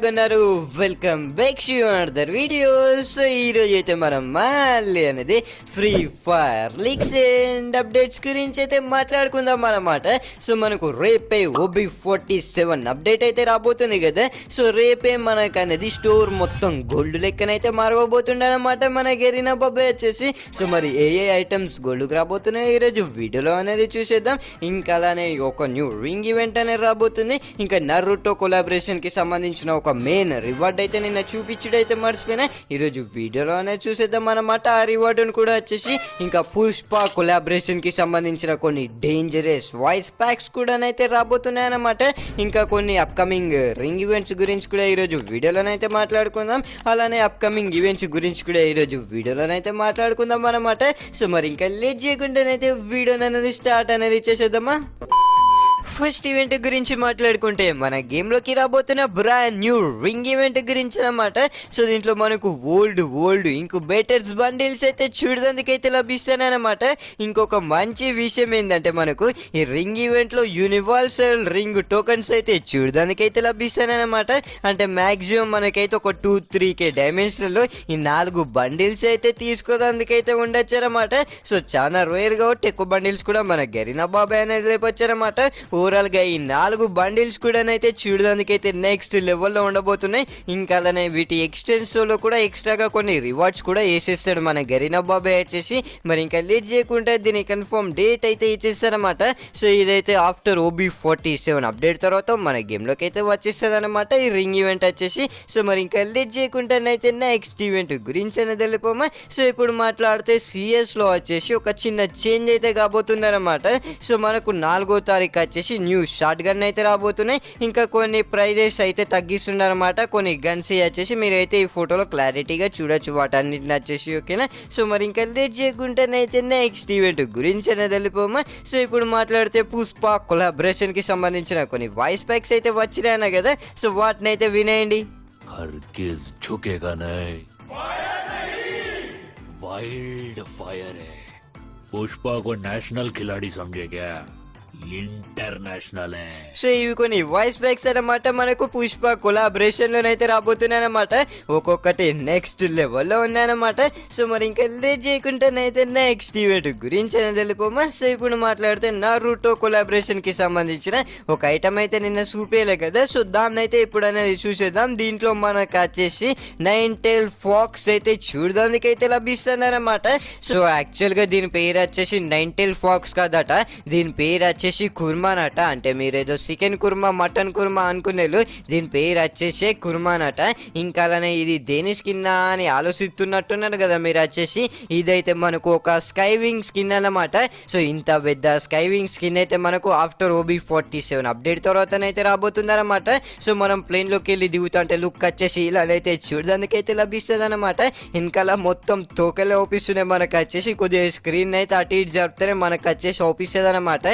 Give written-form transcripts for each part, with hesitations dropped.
ఎలాగున్నారు? Welcome back to another videos. ఈరోజు అయితే మనం మళ్ళీ అనేది free fire leaks and updates గురించి అయితే మాట్లాడుకుందాం అన్నమాట. సో మనకు రేపే OB47 అప్డేట్ అయితే రాబోతుంది కదా. సో రేపే మనకు అనేది స్టోర్ మొత్తం గోల్డ్ లెక్కనైతే మారబోతుండే అనమాట మన గెరీనా బాబాయ్ వచ్చేసి. సో మరి ఏ ఐటమ్స్ గోల్డ్కి రాబోతున్నాయి ఈరోజు వీడియోలో అనేది చూసేద్దాం. ఇంకా అలానే ఒక న్యూ రింగ్ ఈవెంట్ అనేది రాబోతుంది. ఇంకా నరుటో కొలాబరేషన్ కి సంబంధించిన ఒక మెయిన్ రివార్డ్ అయితే నిన్న చూపించడైతే మర్చిపోయినా ఈరోజు వీడియోలోనే చూసేద్దాం అన్నమాట. ఆ రివార్డును కూడా వచ్చేసి ఇంకా పుష్ప కొలాబరేషన్ కి సంబంధించిన కొన్ని డేంజరస్ వాయిస్ ప్యాక్స్ కూడా అయితే రాబోతున్నాయి అన్నమాట. ఇంకా కొన్ని అప్కమింగ్ రింగ్ ఈవెంట్స్ గురించి కూడా ఈరోజు వీడియోలోనైతే మాట్లాడుకుందాం. అలానే అప్కమింగ్ ఈవెంట్స్ గురించి కూడా ఈరోజు వీడియోలోనైతే మాట్లాడుకుందాం అన్నమాట. సో మరి ఇంకా లేట్ చేయకుండానైతే వీడియో అనేది స్టార్ట్ అనేది చేసేద్దామా. ఫస్ట్ ఈవెంట్ గురించి మాట్లాడుకుంటే మన గేమ్లోకి రాబోతున్న బ్రాండ్ న్యూ రింగ్ ఈవెంట్ గురించి అన్నమాట. సో దీంట్లో మనకు ఓల్డ్ ఇంక్యుబేటర్స్ బండిల్స్ అయితే చూడడానికైతే లభిస్తాయన్నమాట. ఇంకొక మంచి విషయం ఏంటంటే మనకు ఈ రింగ్ ఈవెంట్లో యూనివర్సల్ రింగ్ టోకన్స్ అయితే చూడడానికైతే లభిస్తాయన్నమాట. అంటే మ్యాక్సిమం మనకైతే ఒక 2-3K డైమెన్షన్లో ఈ 4 బండిల్స్ అయితే తీసుకోవడానికైతే ఉండొచ్చు అనమాట. సో చాలా రేర్ కాబట్టి ఎక్కువ బండిల్స్ కూడా మన గెరీనా బాబాయ్ అనేది లేపొచ్చారన్నమాట. ఓవరాల్ గా ఈ 4 బండిల్స్ కూడా అయితే చూడడానికైతే నెక్స్ట్ లెవెల్లో ఉండబోతున్నాయి. ఇంకా అలానే వీటి ఎక్స్టెన్స్ లో కూడా ఎక్స్ట్రాగా కొన్ని రివార్డ్స్ కూడా వేసేస్తాడు మన గెరీనా బాబాయ్ వచ్చేసి. మరి ఇంకా లేట్ చేయకుండా దీని కన్ఫర్మ్ డేట్ అయితే ఇచ్చేస్తారనమాట. సో ఇదైతే ఆఫ్టర్ OB47 అప్డేట్ తర్వాత మన గేమ్లోకి అయితే వచ్చేస్తుంది అనమాట ఈ రింగ్ ఈవెంట్ వచ్చేసి. సో మరి ఇంకా లేట్ చేయకుండానైతే నెక్స్ట్ ఈవెంట్ గురించి అనేది వెళ్ళిపోమా. సో ఇప్పుడు మాట్లాడితే CS లో వచ్చేసి ఒక చిన్న చేంజ్ అయితే కాబోతుంది అనమాట. సో మనకు 4వ తారీఖు వచ్చేసి న్యూ షార్ట్ గన్ అయితే రాబోతున్నాయి. ఇంకా కొన్ని ప్రైజెస్ అయితే తగ్గిస్తున్నారన్నమాట. కొన్ని గన్స్ వచ్చేసి మీరైతే ఈ ఫోటోలో క్లారిటీగా చూడొచ్చు వాటన్నిటిని వచ్చేసి. ఓకేనా. సో మరి ఇంకా లేట్ చేయకుండానైతే నెక్స్ట్ ఈవెంట్ గురించి అనేది వెళ్ళిపోమా. సో ఇప్పుడు మాట్లాడితే పుష్ప కొలాబరేషన్ కి సంబంధించిన కొన్ని వాయిస్ ప్యాక్స్ అయితే వచ్చినాయన కదా. సో వాటిని అయితే వినేయండి. हरगिज झुकेगा नहीं, वाइल्ड फायर है। पुष्पा को नेशनल खिलाड़ी समझे क्या? ఇంటర్నేషనల్. సో ఇవి కొన్ని వాయిస్ బ్యాక్స్ అన్నమాట మనకు పుష్ప కొలాబరేషన్ లోనైతే రాబోతున్నాయి అనమాట. ఒక్కొక్కటి నెక్స్ట్ లెవెల్లో ఉన్నాయన్నమాట. సో మరి ఇంకా లేట్ చేయకుండానైతే నెక్స్ట్ ఈవెంట్ గురించి అనేది వెళ్ళిపోమా. సో ఇప్పుడు మాట్లాడితే నరుటో కొలాబరేషన్ కి సంబంధించిన ఒక ఐటమ్ అయితే నిన్న చూపేయలే కదా. సో దాన్ని అయితే ఇప్పుడు అనేది చూసేద్దాం. దీంట్లో మనకు వచ్చేసి 9 tail ఫాక్స్ అయితే చూడడానికి అయితే లభిస్తున్నారన్నమాట. సో యాక్చువల్ గా దీని పేరు వచ్చేసి 9 tail ఫాక్స్ కాదట. దీని పేరు వచ్చేసి కుర్మానట. అంటే మీరేదో చికెన్ కుర్మా మటన్ కుర్మా అనుకునేలు, దీని పేరు వచ్చేసి కుర్మానట. ఇంకా అలానే ఇది దేని స్కిన్ అని ఆలోచిస్తున్నట్టున్నారు కదా మీరు వచ్చేసి. ఇదైతే మనకు ఒక స్కైవింగ్ స్కిన్ అన్నమాట. సో ఇంత పెద్ద స్కైవింగ్ స్కిన్ అయితే మనకు ఆఫ్టర్ OB47 అప్డేట్ తర్వాతనైతే రాబోతుంది అనమాట. సో మనం ప్లేన్ లోకి వెళ్ళి దిగుతుంటే లుక్ వచ్చేసి ఇలా అయితే చూడడానికైతే లభిస్తుంది అనమాట. వెనకాల మొత్తం తోకలే ఓపిస్తున్నాయి మనకు వచ్చేసి. కొద్దిగా స్క్రీన్ అయితే అటు ఇటు జరిపితేనే మనకు వచ్చేసి ఓపిస్తుంది అనమాట.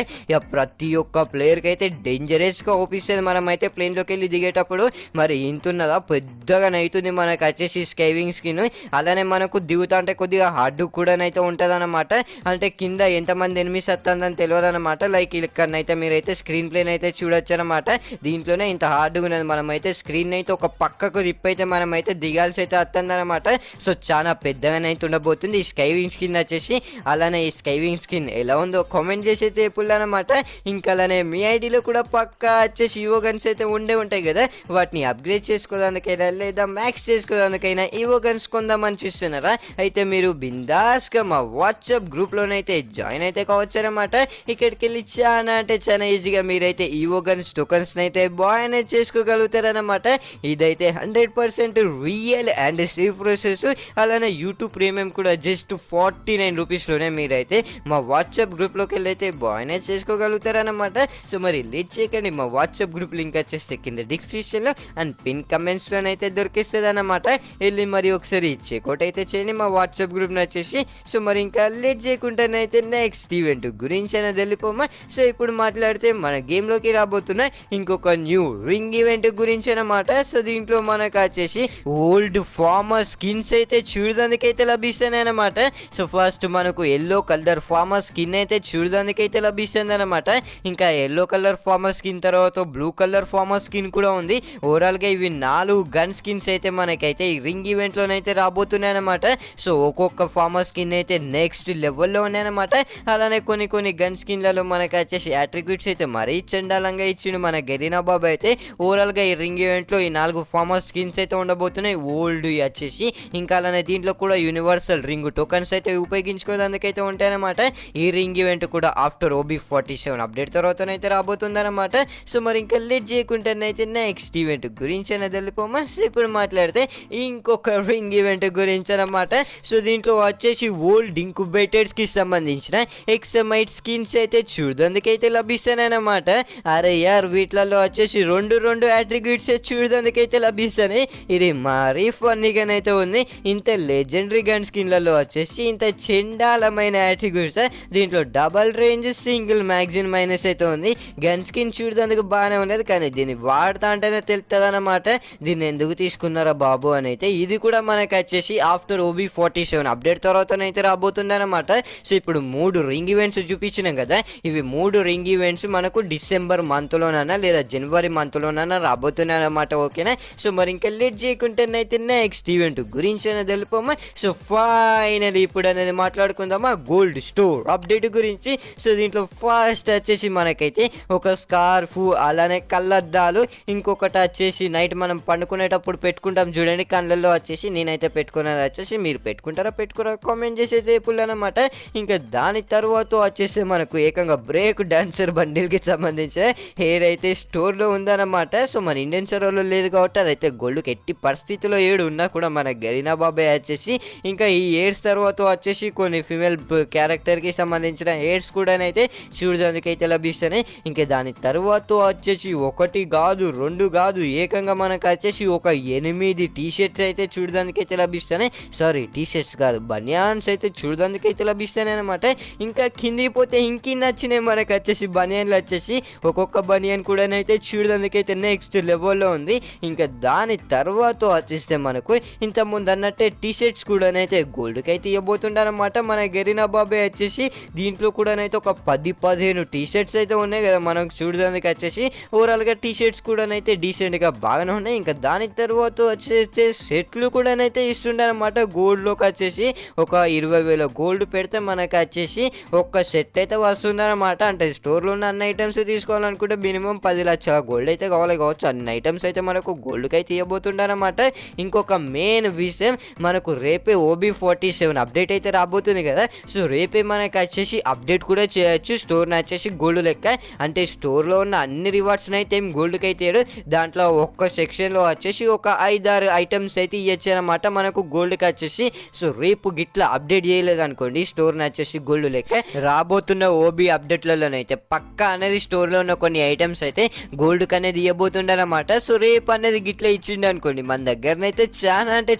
ప్రతి ఒక్క ప్లేయర్కి అయితే డేంజరస్గా ఓపిస్తుంది. మనం అయితే ప్లేన్లోకి వెళ్ళి దిగేటప్పుడు మరి ఇంతున్నదా పెద్దగా అవుతుంది మనకు వచ్చేసి స్కైవింగ్ స్కిన్. అలానే మనకు దిగుతా అంటే కొద్దిగా హార్డ్ కూడా అయితే ఉంటుంది అనమాట. అంటే కింద ఎంతమంది ఎనిమిస్ వస్తుందని తెలియదు అనమాట. లైక్ ఇక్కడనైతే మీరైతే స్క్రీన్ ప్లేన్ అయితే చూడొచ్చు అనమాట. దీంట్లోనే ఇంత హార్డ్గా ఉన్నది. మనం అయితే స్క్రీన్ అయితే ఒక పక్కకు తిప్పైతే మనం అయితే దిగాల్సి అయితే వస్తుంది అనమాట. సో చాలా పెద్దగానైతే ఉండబోతుంది ఈ స్కైవింగ్ స్కిన్ వచ్చేసి. అలానే ఈ స్కైవింగ్ స్కిన్ ఎలా ఉందో కామెంట్ చేసి అయితే అనమాట. ఇంకా అలానే మీ ఐడిలో కూడా పక్కా వచ్చేసి ఈవో గన్స్ అయితే ఉంటాయి కదా. వాటిని అప్గ్రేడ్ చేసుకోవడానికైనా లేదా మ్యాక్స్ చేసుకోవడానికైనా ఈవో గన్స్ కొందామని చూస్తున్నారా? అయితే మీరు బిందాస్గా మా వాట్సాప్ గ్రూప్లోనైతే జాయిన్ అయితే కావచ్చు అనమాట. ఇక్కడికి వెళ్ళి చాలా అంటే చాలా ఈజీగా మీరైతే ఈవో గన్స్ టోకన్స్ అయితే బాయ్ అనేది చేసుకోగలుగుతారనమాట. ఇదైతే 100% రియల్ అండ్ సేఫ్ ప్రాసెస్. అలానే యూట్యూబ్ ప్రీమియం కూడా జస్ట్ 49 రూపీస్లోనే మీరైతే మా వాట్సాప్ గ్రూప్లోకి వెళ్ళి అయితే బాయ్ అనేది చేసుకోగలుగుతారన్నమాట. సో మరి లేట్ చేయకండి. మా వాట్సాప్ గ్రూప్ లింక్ వచ్చేస్తే కింద డిస్క్రిప్షన్లో అండ్ పిన్ కమెంట్స్లో అయితే దొరికిస్తుంది అన్నమాట. వెళ్ళి మరి ఒకసారి చెక్అవుట్ అయితే చేయండి మా వాట్సాప్ గ్రూప్ని వచ్చేసి. సో మరి ఇంకా లేట్ చేయకుండానైతే నెక్స్ట్ ఈవెంట్ గురించి అనేది వెళ్ళిపోమా. సో ఇప్పుడు మాట్లాడితే మన గేమ్లోకి రాబోతున్న ఇంకొక న్యూ రింగ్ ఈవెంట్ గురించి అన్నమాట. సో దీంట్లో మనకు వచ్చేసి ఓల్డ్ ఫార్మర్ స్కిన్స్ అయితే చూడడానికి అయితే లభిస్తాయి అన్నమాట. సో ఫస్ట్ మనకు ఎల్లో కలర్ ఫార్మర్ స్కిన్ అయితే చూడడానికి అయితే లభిస్తుంది అనమాట. ఇంకా ఎల్లో కలర్ ఫార్మర్ స్కిన్ తర్వాత బ్లూ కలర్ ఫార్మర్ స్కిన్ కూడా ఉంది. ఓవరాల్గా ఇవి 4 గన్ స్కిన్స్ అయితే మనకైతే ఈ రింగ్ ఈవెంట్లోనైతే రాబోతున్నాయి అనమాట. సో ఒక్కొక్క ఫార్మర్ స్కిన్ అయితే నెక్స్ట్ లెవెల్లో ఉన్నాయన్నమాట. అలానే కొన్ని గన్ స్కిన్లలో మనకు వచ్చేసి అట్రిబ్యూట్స్ అయితే మరీ చండాలంగా ఇచ్చిండు మన గరీనా బాబు అయితే. ఓవరాల్గా ఈ రింగ్ ఈవెంట్లో ఈ 4 ఫార్మర్ స్కిన్స్ అయితే ఉండబోతున్నాయి ఓల్డ్ వచ్చేసి. ఇంకా అలానే దీంట్లో కూడా యూనివర్సల్ రింగ్ టోకన్స్ అయితే ఉపయోగించుకోవడానికైతే ఉంటాయన్నమాట. ఈ రింగ్ ఈవెంట్ కూడా ఆఫ్టర్ OB47 అప్డేట్ తర్వాతనైతే రాబోతుందన్నమాట. సో మరి ఇంకా లేట్ చేయకుండానైతే నెక్స్ట్ ఈవెంట్ గురించి అనేది వెళ్ళిపోమా. సో ఇప్పుడు మాట్లాడితే ఇంకొక రింగ్ ఈవెంట్ గురించి అనమాట. సో దీంట్లో వచ్చేసి ఓల్డ్ ఇంక్యుబేటర్స్కి సంబంధించిన ఎక్సమైట్ స్కిన్స్ అయితే చూడడానికైతే లభిస్తానమాట. అరే యార్ వీటిలలో వచ్చేసి రెండు అట్రిబ్యూట్స్ చూడడానికైతే లభిస్తాయి. ఇది మరీ ఫన్నీగానైతే ఉంది. ఇంత లెజెండరీ గన్ స్కిన్లలో వచ్చేసి ఇంత చెండాలమైన అట్రిబ్యూట్స్. దీంట్లో double range single magazine minus అయితే ఉంది. గన్ స్కిన్ చూడడానికి బాగానే ఉండేది కానీ దీన్ని వాడుతా అంటేనే తెలుస్తుంది అనమాట దీన్ని ఎందుకు తీసుకున్నారా బాబు అని అయితే. ఇది కూడా మనకు వచ్చేసి ఆఫ్టర్ OB47 అప్డేట్ తర్వాతనైతే రాబోతుంది అనమాట. సో ఇప్పుడు 3 రింగ్ ఈవెంట్స్ చూపించినాం కదా. ఇవి 3 రింగ్ ఈవెంట్స్ మనకు డిసెంబర్ మంత్లోనైనా లేదా జనవరి మంత్లోనైనా రాబోతున్నాయి అనమాట. ఓకేనా. సో మరి ఇంకా లేట్ చేయకుండానైతే నెక్స్ట్ ఈవెంట్ గురించి అనేది వెళ్ళిపోమా. సో ఫైనల్ ఇప్పుడు అనేది మాట్లాడుకుందామా గోల్డ్ స్టోర్ అప్డేట్ గురించి. సో దీంట్లో ఫస్ట్ వచ్చేసి మనకైతే ఒక స్కార్ఫ్ అలానే కళ్ళద్దాలు ఇంకొకటి వచ్చేసి నైట్ మనం పండుకునేటప్పుడు పెట్టుకుంటాం చూడండి కళ్ళల్లో వచ్చేసి. నేనైతే పెట్టుకున్నది వచ్చేసి మీరు పెట్టుకుంటారా పెట్టుకోరా కామెంట్ చేసేది పుల్లనమాట. ఇంకా దాని తర్వాత వచ్చేసి మనకు ఏకంగా బ్రేక్ డాన్సర్ బండిల్కి సంబంధించిన హెయిర్ అయితే స్టోర్లో ఉందన్నమాట. సో మన ఇండియన్ సర్వర్లో లేదు కాబట్టి అదైతే గోల్డ్కి ఎట్టి పరిస్థితిలో ఏడు ఉన్నా కూడా మన గరీనా బాబాయ్ వచ్చేసి. ఇంకా ఈ హెయిర్స్ తర్వాత వచ్చేసి కొన్ని ఫీమేల్ క్యారెక్టర్కి సంబంధించిన హెయిర్స్ కూడా అయితే చూడడానికి అయితే లభిస్తున్నాయి. ఇంకా దాని తర్వాత వచ్చేసి 1 కాదు 2 కాదు ఏకంగా మనకు వచ్చేసి ఒక 8 టీషర్ట్స్ అయితే చూడడానికి అయితే లభిస్తున్నాయి. సారీ టీషర్ట్స్ కాదు బనియాన్స్ అయితే చూడడానికి అయితే లభిస్తున్నాయి అనమాట. ఇంకా కింది పోతే ఇంకి నచ్చినాయి మనకు వచ్చేసి బనియన్లు వచ్చేసి. ఒక్కొక్క బనియన్ కూడా అయితే చూడడానికి అయితే నెక్స్ట్ లెవెల్లో ఉంది. ఇంకా దాని తర్వాత వచ్చేస్తే మనకు ఇంతకుముందు అన్నట్టే టీషర్ట్స్ కూడా అయితే గోల్డ్కి అయితే ఇవ్వబోతుండనమాట మన గరీనా బాబాయ్ వచ్చేసి. దీంట్లో కూడా అయితే ఒక 10-15 టీషర్ట్స్ అయితే ఉన్నాయి కదా మనం చూడడానికి వచ్చేసి. ఓవరాల్గా టీషర్ట్స్ కూడా అయితే డీసెంట్గా బాగానే ఉన్నాయి. ఇంకా దాని తర్వాత వచ్చేసి సెట్లు కూడా అయితే ఇస్తుండనమాట గోల్డ్లోకి వచ్చేసి. ఒక 20,000 గోల్డ్ పెడితే మనకు వచ్చేసి ఒక్క సెట్ అయితే వస్తుందన్నమాట. అంటే స్టోర్లో ఉన్న అన్ని ఐటమ్స్ తీసుకోవాలనుకుంటే మినిమం 10 లక్షల గోల్డ్ అయితే కావచ్చు. అన్ని ఐటమ్స్ అయితే మనకు గోల్డ్కి అయితే ఇవ్వబోతుండనమాట. ఇంకొక మెయిన్ విషయం మనకు రేపే OB47 అప్డేట్ అయితే రాబోతుంది కదా. సో రేపే మనకు వచ్చేసి అప్డేట్ కూడా చేయొచ్చు స్టోర్ని వచ్చేసి గోల్డ్ లెక్క. అంటే స్టోర్లో ఉన్న అన్ని రివార్డ్స్ని అయితే ఏం గోల్డ్కి అయితే దాంట్లో ఒక్క సెక్షన్లో వచ్చేసి ఒక 5-6 ఐటమ్స్ అయితే ఇవ్వచ్చు అనమాట మనకు గోల్డ్కి వచ్చేసి. సో రేపు గిట్లా అప్డేట్ చేయలేదు అనుకోండి స్టోర్ని వచ్చేసి గోల్డ్ లెక్క రాబోతున్న OB అప్డేట్లలోనైతే పక్కా అనేది స్టోర్లో ఉన్న కొన్ని ఐటమ్స్ అయితే గోల్డ్కి అనేది ఇవ్వబోతుండనమాట. సో రేపు అనేది గిట్లా ఇచ్చిండు అనుకోండి మన దగ్గరనైతే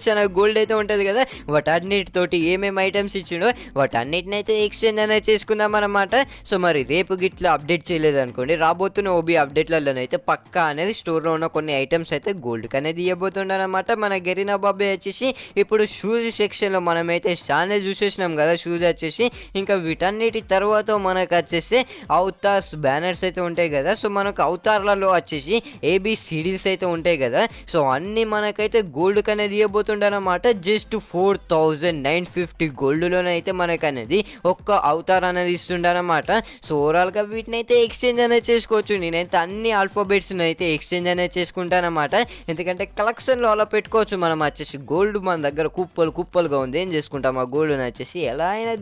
చాలా గోల్డ్ అయితే ఉంటుంది కదా. వాటన్నిటితోటి ఏమేమి ఐటమ్స్ ఇచ్చిండో వాటన్నిటిని అయితే ఎక్స్చేంజ్ అనేది చేసుకుందాం అనమాట. సో మరి రేపు గిట్లా అప్డేట్ చేయలేదు అనుకోండి రాబోతున్న OB అప్డేట్లలోనైతే పక్కా అనేది స్టోర్లో ఉన్న కొన్ని ఐటమ్స్ అయితే గోల్డ్కి అనేది ఇవ్వబోతుండనమాట మన గరీనా బాబాయ్ వచ్చేసి. ఇప్పుడు షూస్ సెక్షన్లో మనమైతే చాలా చూసేసినాం కదా షూస్ వచ్చేసి. ఇంకా వీటన్నిటి తర్వాత మనకు వచ్చేసి అవతార్స్ బ్యానర్స్ అయితే ఉంటాయి కదా. సో మనకు అవతార్లలో వచ్చేసి ABCDs అయితే ఉంటాయి కదా. సో అన్నీ మనకైతే గోల్డ్కి అనేది ఇవ్వబోతుండనమాట. జస్ట్ 4,950 గోల్డ్లోనైతే మనకు అనేది ఒక్క అవతార్ అనేది ఇస్తుండనమాట. సో ఓవరాల్గా వీటిని అయితే ఎక్స్చేంజ్ అనేది చేసుకోవచ్చు. నేనైతే అన్ని ఆల్ఫాబెట్స్ని అయితే ఎక్స్చేంజ్ అనేది చేసుకుంటానమాట. ఎందుకంటే కలెక్షన్లో అలా పెట్టుకోవచ్చు మనం వచ్చేసి. గోల్డ్ మన దగ్గర కుప్పలుగా ఉంది. ఏం చేసుకుంటాం ఆ గోల్డ్ని వచ్చేసి ఎలా అయినా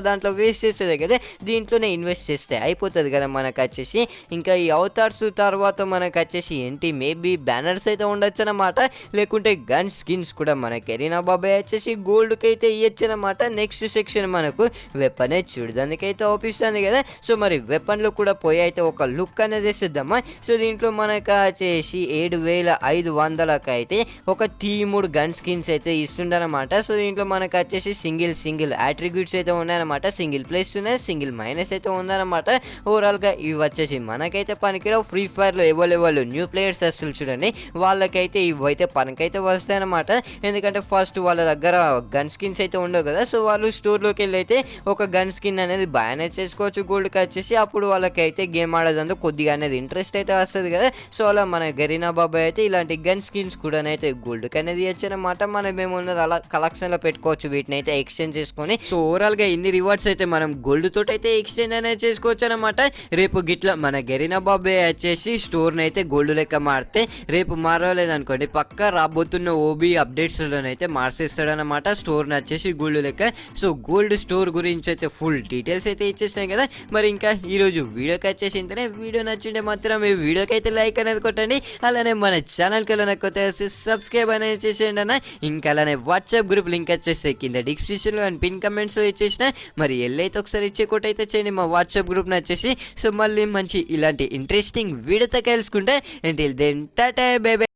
దాంట్లో వేస్ట్ చేసేదే కదా. దీంట్లోనే ఇన్వెస్ట్ చేస్తే అయిపోతుంది కదా మనకు వచ్చేసి. ఇంకా ఈ అవతార్స్ తర్వాత మనకు వచ్చేసి ఏంటి మేబీ బ్యానర్స్ అయితే ఉండొచ్చు అనమాట. లేకుంటే గన్ స్కిన్స్ కూడా మన గరీనా బాబాయ్ వచ్చేసి గోల్డ్కి అయితే ఇవ్వచ్చు అనమాట. నెక్స్ట్ సెక్షన్ మనకు వెపన్ చూడడానికి అయితే అవుపిస్తుంది కదా. సో మరి వెపన్లో కూడా పోయి అయితే ఒక లుక్ అనేది వేసేద్దామా. సో దీంట్లో మనకు వచ్చేసి 7,500కి అయితే ఒక 3 గన్ స్కిన్స్ అయితే ఇస్తుండనమాట. సో దీంట్లో మనకు వచ్చేసి సింగిల్ అట్రిబ్యూట్స్ అయితే ఉన్నాయన్నమాట. సింగిల్ ప్లేస్ ఉన్నాయి, సింగిల్ మైనస్ అయితే ఉందన్నమాట. ఓవరాల్గా ఇవి వచ్చేసి మనకైతే పనికిరావు. ఫ్రీ ఫైర్లో ఎవరు న్యూ ప్లేయర్స్ అసలు చూడండి వాళ్ళకైతే ఇవైతే పనికైతే వస్తాయన్నమాట. ఎందుకంటే ఫస్ట్ వాళ్ళ దగ్గర గన్ స్కిన్స్ అయితే ఉండవు కదా. సో వాళ్ళు స్టోర్లోకి వెళ్ళి అయితే ఒక గన్ స్కిన్ అనేది బాగానే చేసుకోవచ్చు గోల్డ్ గోల్డ్కి వచ్చేసి అప్పుడు వాళ్ళకైతే గేమ్ ఆడేదందుకు కొద్దిగా అనేది ఇంట్రెస్ట్ అయితే వస్తుంది కదా. సో అలా మన గరీనా బాబాయ్ అయితే ఇలాంటి గన్ స్కిన్స్ కూడా అయితే గోల్డ్కి అనేది ఇవ్వచ్చు అనమాట. మనం ఏమున్నది అలా కలెక్షన్లో పెట్టుకోవచ్చు, వీటిని అయితే ఎక్స్చేంజ్ చేసుకొని. సో ఓవరాల్గా ఇన్ని రివార్డ్స్ అయితే మనం గోల్డ్ తోటి అయితే ఎక్స్చేంజ్ అనేది చేసుకోవచ్చు అనమాట. రేపు గిట్లా మన గరీనా బాబాయ్ వచ్చేసి స్టోర్ని అయితే గోల్డ్ లెక్క మారితే, రేపు మారలేదనుకోండి పక్కా రాబోతున్న ఓబీ అప్డేట్స్లోనైతే మార్చేస్తాడనమాట స్టోర్ని వచ్చేసి గోల్డ్ లెక్క. సో గోల్డ్ స్టోర్ గురించి అయితే ఫుల్ డీటెయిల్స్ అయితే ఇచ్చేసినాయి కదా. మరి ఇంకా ఈరోజు వీడియోకి వచ్చేసి ఇంతనే. వీడియో నచ్చింటే మాత్రం ఈ వీడియోకి అయితే లైక్ అనేది కొట్టండి. అలానే మన ఛానల్కి వెళ్ళిన కొత్త సబ్స్క్రైబ్ అనేది చేసేయండి అన్న. ఇంకా అలానే వాట్సాప్ గ్రూప్ లింక్ వచ్చేస్తే కింద డిస్క్రిప్షన్లో అండ్ పిన్ కమెంట్స్లో ఇచ్చేసిన. మరి ఎల్లైతే ఒకసారి ఇచ్చే కొట్టు అయితే చేయండి మా వాట్సాప్ గ్రూప్ని వచ్చేసి. సో మళ్ళీ మంచి ఇలాంటి ఇంట్రెస్టింగ్ వీడియోతో కలుసుకుంటే. Until then tata bye by.